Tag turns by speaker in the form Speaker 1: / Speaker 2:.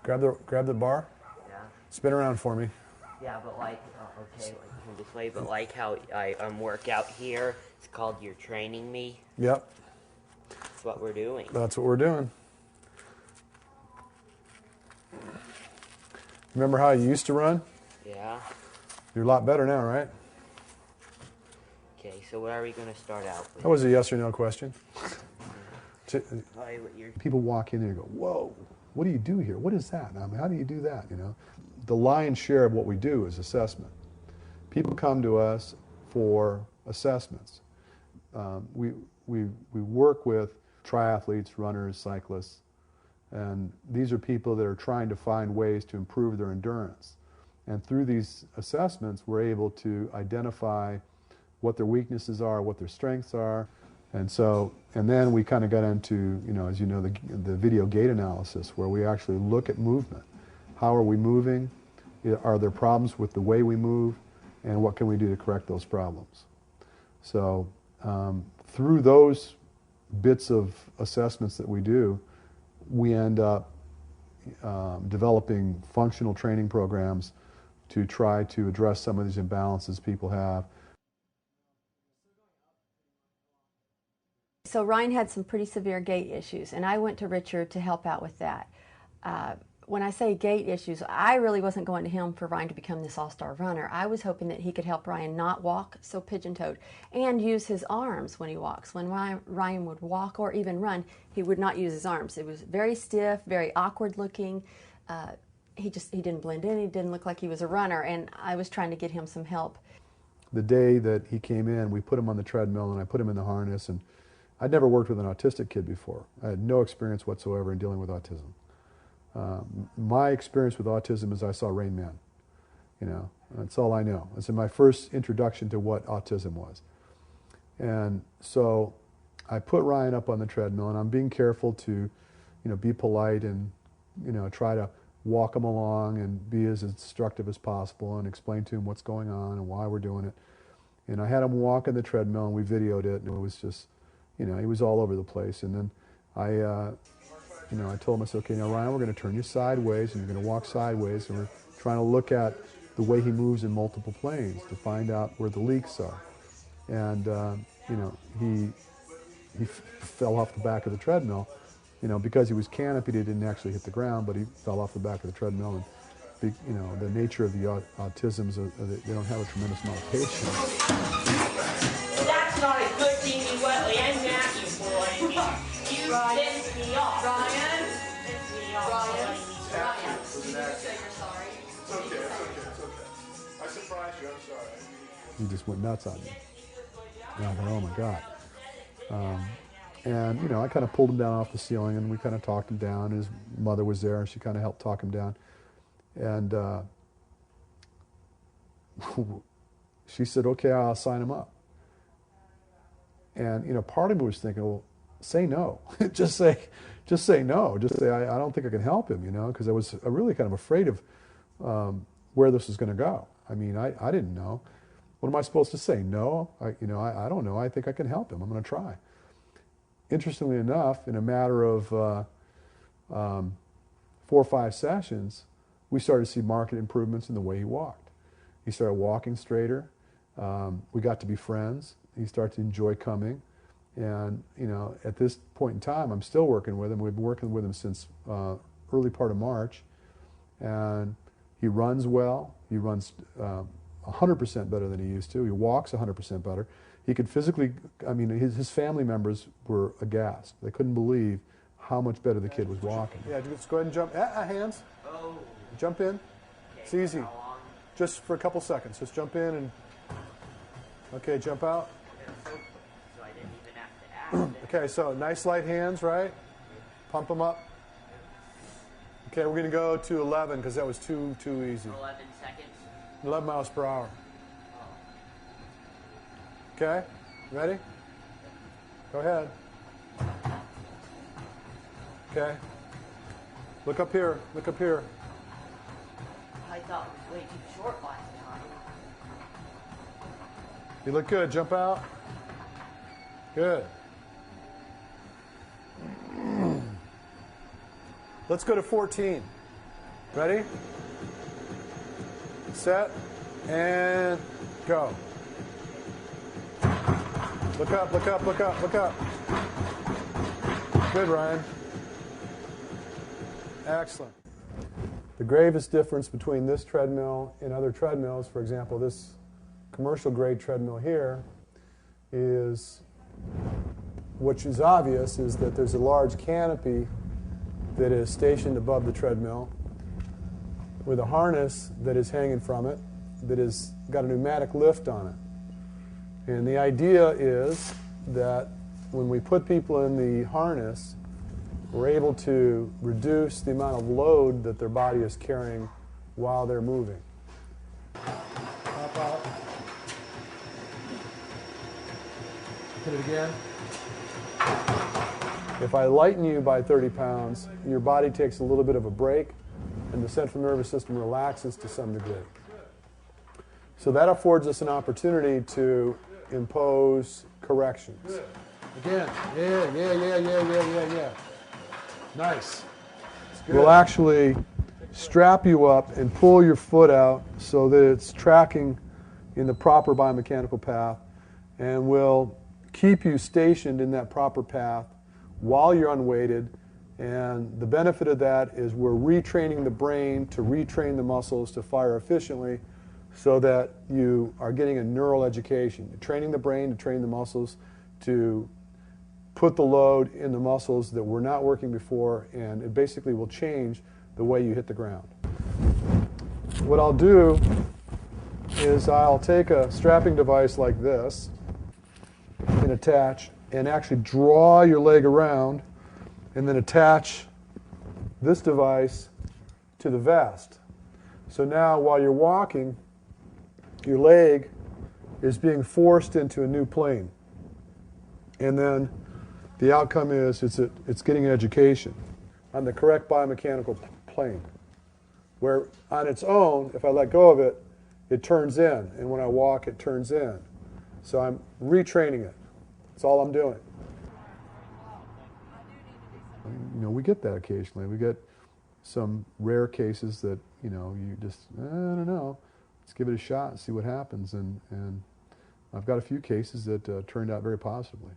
Speaker 1: Grab the bar.
Speaker 2: Yeah.
Speaker 1: Spin around for me.
Speaker 2: Yeah, but like, okay, like this way. But like how I work out here, it's called "You're Training Me."
Speaker 1: Yep.
Speaker 2: That's what we're doing.
Speaker 1: That's what we're doing. Remember how you used to run?
Speaker 2: Yeah.
Speaker 1: You're a lot better now, right?
Speaker 2: Okay, so what are we going to start out with?
Speaker 1: That was a yes or no question.
Speaker 2: Mm-hmm.
Speaker 1: People walk in there and go, whoa, what do you do here? What is that? I mean, how do you do that? You know, the lion's share of what we do is assessment. People come to us for assessments. We work with triathletes, runners, cyclists, and these are people that are trying to find ways to improve their endurance. And through these assessments, we're able to identify what their weaknesses are, what their strengths are. And so, and then we kind of got into, you know, as you know, the video gait analysis, where we actually look at movement. How are we moving? Are there problems with the way we move? And what can we do to correct those problems? So through those bits of assessments that we do, we end up developing functional training programs to try to address some of these imbalances people have.
Speaker 3: So Ryan had some pretty severe gait issues, and I went to Richard to help out with that. When I say gait issues, I really wasn't going to him for Ryan to become this all-star runner. I was hoping that he could help Ryan not walk so pigeon-toed and use his arms when he walks. When Ryan would walk or even run, he would not use his arms. It was very stiff, very awkward looking. He didn't blend in. He didn't look like he was a runner, and I was trying to get him some help.
Speaker 1: The day that he came in, we put him on the treadmill and I put him in the harness, and I'd never worked with an autistic kid before. I had no experience whatsoever in dealing with autism. My experience with autism is I saw Rain Man. You know, that's all I know. It's my first introduction to what autism was. And so I put Ryan up on the treadmill, and I'm being careful to, you know, be polite and, you know, try to walk him along and be as instructive as possible and explain to him what's going on and why we're doing it. And I had him walk on the treadmill, and we videoed it, and it was just, you know, he was all over the place. And then you know, I told him, I said, okay, now Ryan, we're going to turn you sideways, and you're going to walk sideways, and we're trying to look at the way he moves in multiple planes to find out where the leaks are. And, you know, he fell off the back of the treadmill. You know, because he was canopied, he didn't actually hit the ground, but he fell off the back of the treadmill. And, you know, the nature of the autisms, they don't have a tremendous amount of patience.
Speaker 4: That's not a good thing you wetly and nasty boy. You pissed me off. Ryan? Pissed me off. Ryan? Ryan, did you just say you're sorry?
Speaker 1: It's okay, it's okay. I surprised you, I'm sorry. He just went nuts on me. And I thought, oh my God. And, you know, I kind of pulled him down off the ceiling, and we kind of talked him down. His mother was there, and she kind of helped talk him down. And she said, okay, I'll sign him up. And, you know, part of me was thinking, well, say no. just say no. Just say, I don't think I can help him, you know, because I was really kind of afraid of where this was going to go. I mean, I didn't know. What am I supposed to say? No? I don't know. I think I can help him. I'm going to try. Interestingly enough, in a matter of 4 or 5 sessions, we started to see marked improvements in the way he walked. He started walking straighter. We got to be friends. He started to enjoy coming. And, you know, at this point in time, I'm still working with him. We've been working with him since early part of March. And he runs well. He runs 100% better than he used to. He walks 100% better. He could physically, I mean, his family members were aghast. They couldn't believe how much better the kid was walking. Yeah, just go ahead and jump. Hands.
Speaker 2: Oh.
Speaker 1: Jump in. It's easy. Just for a couple seconds. Just jump in and, okay, jump out.
Speaker 2: So I didn't even have to ask.
Speaker 1: Okay, so nice light hands, right? Pump them up. Okay, we're going to go to 11 because that was too easy.
Speaker 2: 11 seconds.
Speaker 1: 11 miles per hour. Okay, ready? Go ahead. Okay. Look up here. Look up here.
Speaker 2: I thought it was way too short last time.
Speaker 1: You look good. Jump out. Good. Let's go to 14. Ready? Set, and go. Look up, look up, look up, look up. Good, Ryan. Excellent. The gravest difference between this treadmill and other treadmills, for example, this commercial grade treadmill here, is, which is obvious, is that there's a large canopy that is stationed above the treadmill with a harness that is hanging from it that has got a pneumatic lift on it. And the idea is that when we put people in the harness, we're able to reduce the amount of load that their body is carrying while they're moving. Pop out. Hit it again. If I lighten you by 30 pounds, your body takes a little bit of a break and the central nervous system relaxes to some degree. So that affords us an opportunity to impose corrections. Again, yeah. Nice. We'll actually strap you up and pull your foot out so that it's tracking in the proper biomechanical path, and we'll keep you stationed in that proper path while you're unweighted. And the benefit of that is we're retraining the brain to retrain the muscles to fire efficiently so that you are getting a neural education. You're training the brain to train the muscles to put the load in the muscles that were not working before, and it basically will change the way you hit the ground. What I'll do is I'll take a strapping device like this and attach and actually draw your leg around and then attach this device to the vest. So now while you're walking, your leg is being forced into a new plane. And then the outcome is it's getting an education on the correct biomechanical plane, where on its own, if I let go of it, it turns in, and when I walk, it turns in. So I'm retraining it. That's all I'm doing. You know, we get that occasionally. We get some rare cases that, you know, you just, I don't know, let's give it a shot and see what happens. And I've got a few cases that turned out very positively.